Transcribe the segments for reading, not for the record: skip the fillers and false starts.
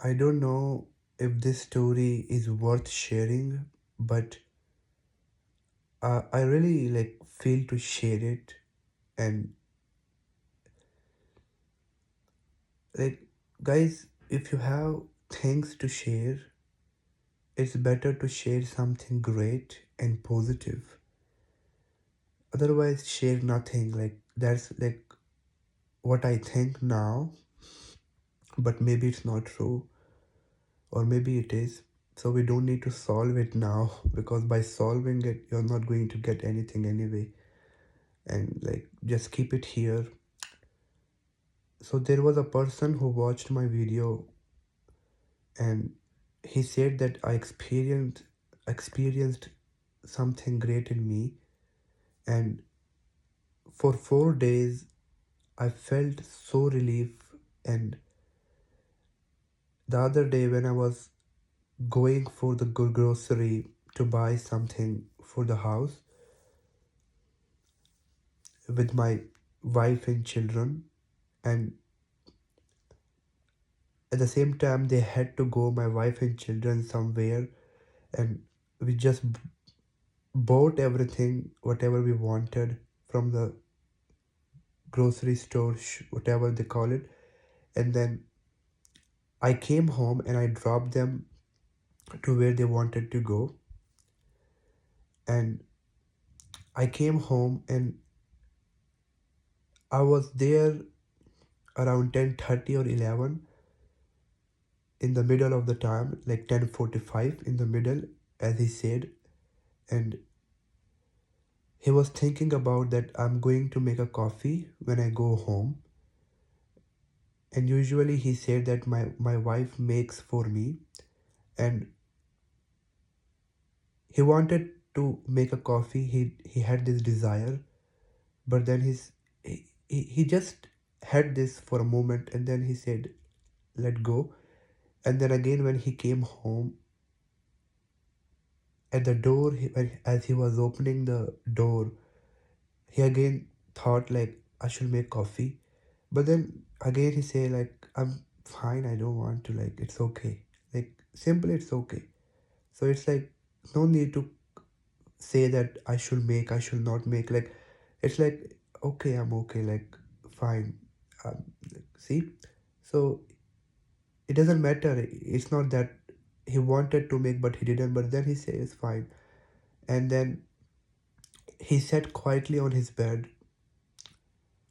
I don't know if this story is worth sharing, but I really feel to share it. And like, guys, if you have things to share, it's better to share something great and positive. Otherwise, share nothing. Like, that's what I think now, but maybe it's not true, or maybe it is. So we don't need to solve it now because by solving it, you're not going to get anything anyway. And just keep it here. So there was a person who watched my video, and he said that I experienced something great in me, and for 4 days I felt so relief. And the other day when I was going for the grocery to buy something for the house with my wife and children, and at the same time they had to go, my wife and children, somewhere, and we just bought everything whatever we wanted from the grocery store, whatever they call it. And then I came home and I dropped them to where they wanted to go. And I came home and I was there around 10:30 or 11, in the middle of the time, like 10:45 in the middle, as he said. And he was thinking about that I'm going to make a coffee when I go home. And usually he said that my wife makes for me. And he wanted to make a coffee. He had this desire, but then he just had this for a moment, and then he said, let go. And then again, when he came home, at the door, as he was opening the door, he again thought like I should make coffee. But then again he say like I'm fine, I don't want to, like it's okay. Like simply it's okay. So it's like no need to say that I should make, I should not make. Like it's like okay, I'm okay, like fine. Um, see, so it doesn't matter. It's not that he wanted to make but he didn't. But then he says fine, and then he sat quietly on his bed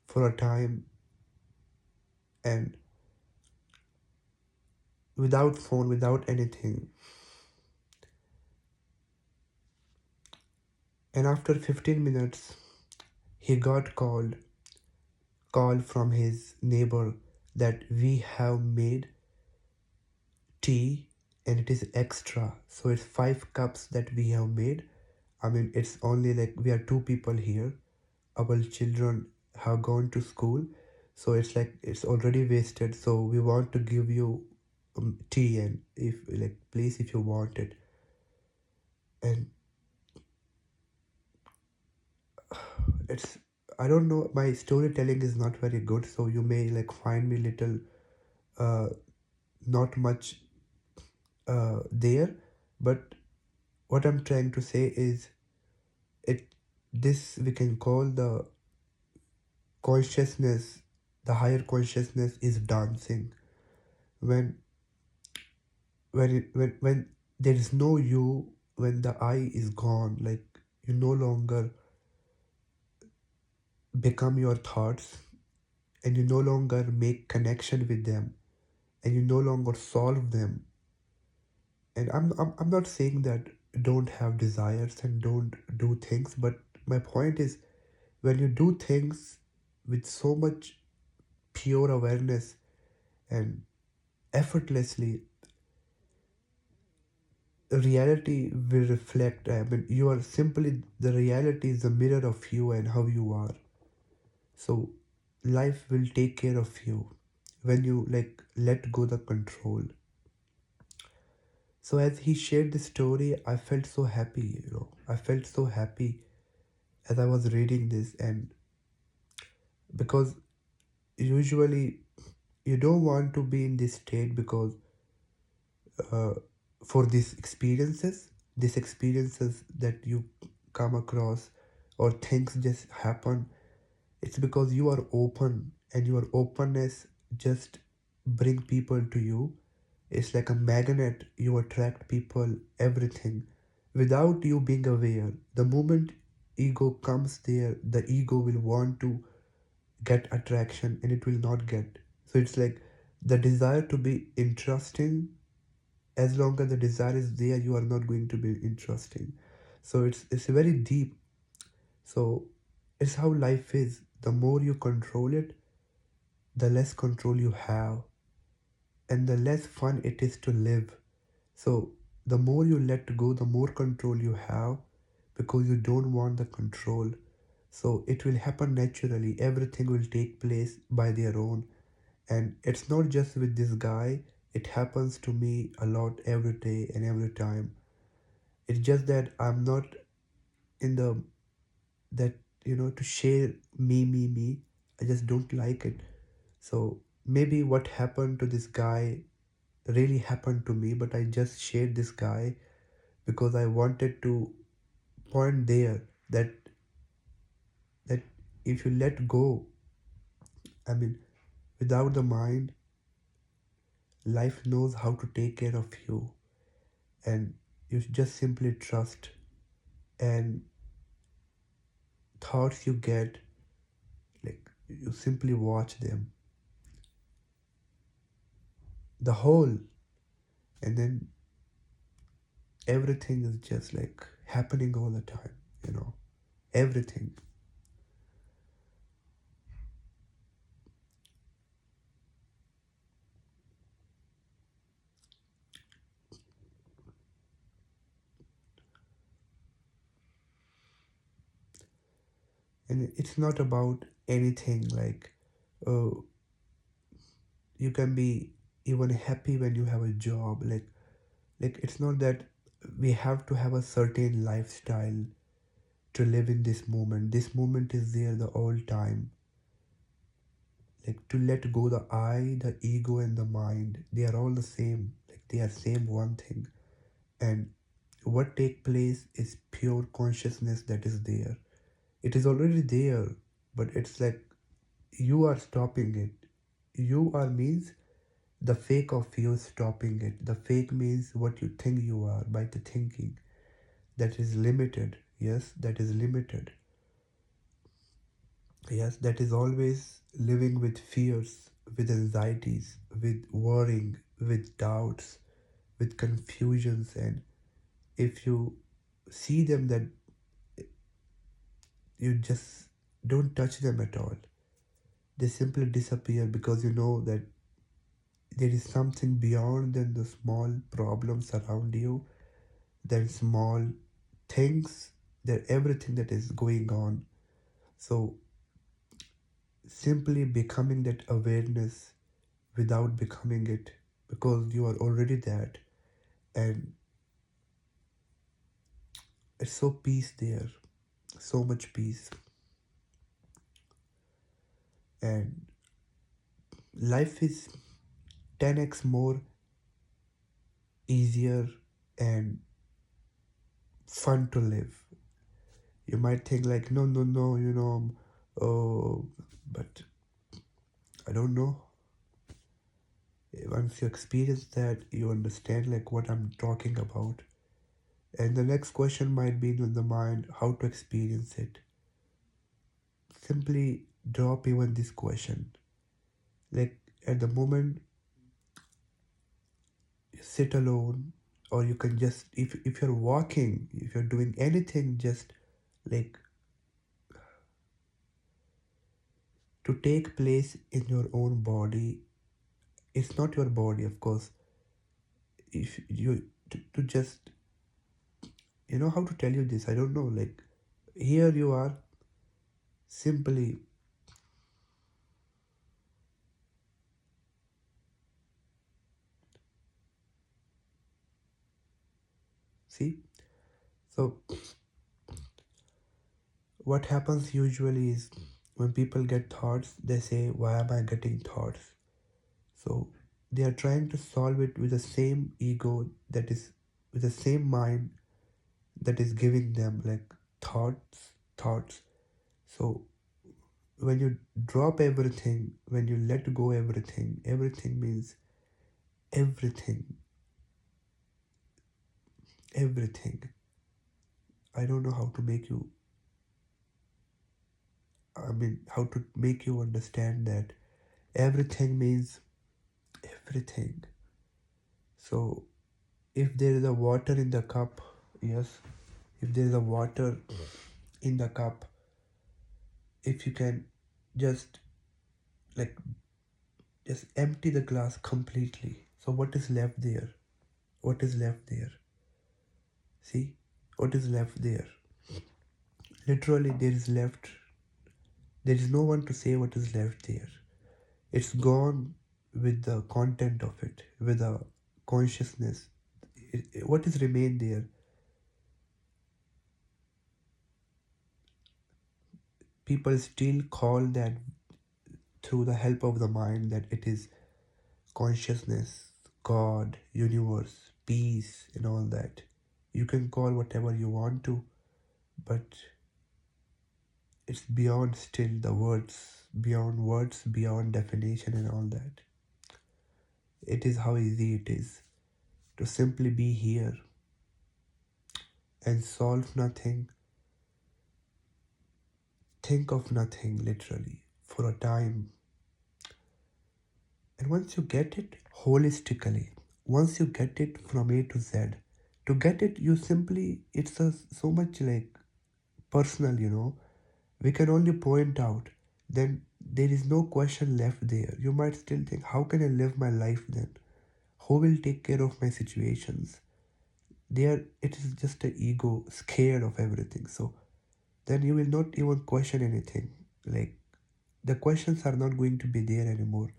for a time, and without phone, without anything. And after 15 minutes, he got call from his neighbor that we have made tea and it is extra. So it's 5 cups that we have made. I mean, it's only like we are two people here. Our children have gone to school, so it's like it's already wasted. So we want to give you tea, and if like please if you want it. And it's, I don't know, my storytelling is not very good, so you may like find me little uh not much there. But what I'm trying to say is, it this we can call the consciousness, the higher consciousness is dancing. when when there is no you, when the I is gone, like you no longer become your thoughts, and you no longer make connection with them, and you no longer solve them. And I'm not saying that don't have desires and don't do things, but my point is, when you do things with so much pure awareness and effortlessly, reality will reflect. I mean, you are simply, the reality is a mirror of you and how you are. So life will take care of you when you like let go the control. So as he shared the story, I felt so happy, I felt so happy as I was reading this. And because usually you don't want to be in this state, because uh, for these experiences that you come across, or things just happen. It's because you are open, and your openness just bring people to you. It's like a magnet. You attract people, everything, without you being aware. The moment ego comes there, the ego will want to get attraction, and it will not get. So it's like the desire to be interesting. As long as the desire is there, you are not going to be interesting. So it's very deep. So it's how life is. The more you control it, the less control you have, and the less fun it is to live. So the more you let go, the more control you have, because you don't want the control. So it will happen naturally. Everything will take place by their own. And it's not just with this guy, it happens to me a lot every day and every time. It's just that I'm not in the that to share me. I just don't like it. So maybe what happened to this guy really happened to me, but I just shared this guy because I wanted to point there that if you let go, I mean, without the mind, life knows how to take care of you, and you just simply trust, and thoughts you get, like, you simply watch them, the whole, and then everything is just like happening all the time, everything. And it's not about anything like, uh, you can be even happy when you have a job, like it's not that we have to have a certain lifestyle to live in this moment. This moment is there the whole time. Like, to let go the I, the ego, and the mind, they are all the same. Like, they are same one thing. And what take place is pure consciousness that is there. It is already there, but it's like you are stopping it. You are means the fake of you stopping it. The fake means what you think you are by the thinking. That is limited. Yes, that is limited. Yes, that is always living with fears, with anxieties, with worrying, with doubts, with confusions. And if you see them, that you just don't touch them at all. They simply disappear, because you know that there is something beyond than the small problems around you, than small things, that everything that is going on. So simply becoming that awareness without becoming it, because you are already that. And it's so peace there, so much peace. And life is 10x more easier and fun to live. You might think like, no, no, no, oh, but I don't know. Once you experience that, you understand like what I'm talking about. And the next question might be in the mind, how to experience it. Simply drop even this question. Like, at the moment you sit alone, or you can just, if you're walking, if you're doing anything, just like to take place in your own body. It's not your body, of course. If you to just, how to tell you this, I don't know, like, here you are, simply see. So what happens usually is, when people get thoughts, they say, why am I getting thoughts? So they are trying to solve it with the same ego, that is with the same mind that is giving them like thoughts. So when you drop everything, when you let go everything means everything, everything. I don't know how to make you, I mean, how to make you understand that everything means everything. So if there is a water in the cup, yes, if there is a water in the cup, if you can just like just empty the glass completely, so what is left there? What is left there? See, what is left there? Literally, there is no one to say what is left there. It's gone with the content of it, with the consciousness. What is remained there? People still call that, through the help of the mind, that it is consciousness, God, universe, peace, and all that. You can call whatever you want to, but it's beyond still the words, beyond definition, and all that. It is how easy it is to simply be here and solve nothing, think of nothing, literally, for a time. And once you get it holistically, once you get it from A to Z, to get it, you simply, it's so much like personal, we can only point out, then there is no question left there. You might still think, how can I live my life then? Who will take care of my situations? There, it is just an ego scared of everything. So then you will not even question anything. Like, the questions are not going to be there anymore.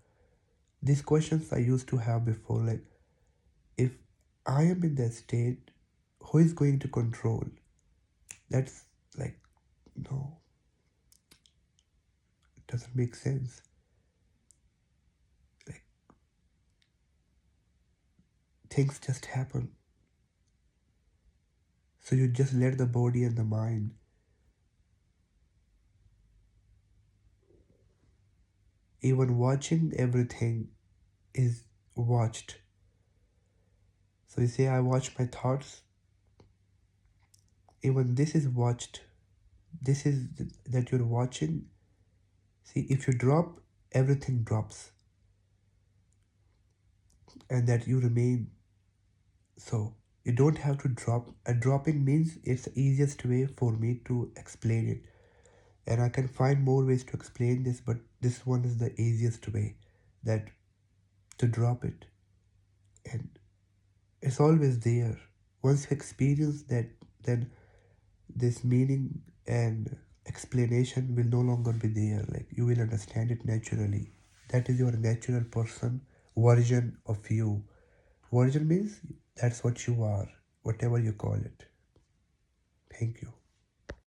These questions I used to have before, like, if I am in that state, who is going to control? That's like, no, it doesn't make sense. Like, things just happen. So you just let the body and the mind. Even watching everything is watched. So you say, I watch my thoughts. Even this is watched. This is that you're watching. See, if you drop, everything drops. And that you remain. So you don't have to drop. A dropping means it's the easiest way for me to explain it. And I can find more ways to explain this, but this one is the easiest way, that to drop it. And it's always there. Once you experience that, then this meaning and explanation will no longer be there. Like, you will understand it naturally. That is your natural person version of you. Version means that's what you are, whatever you call it. Thank you.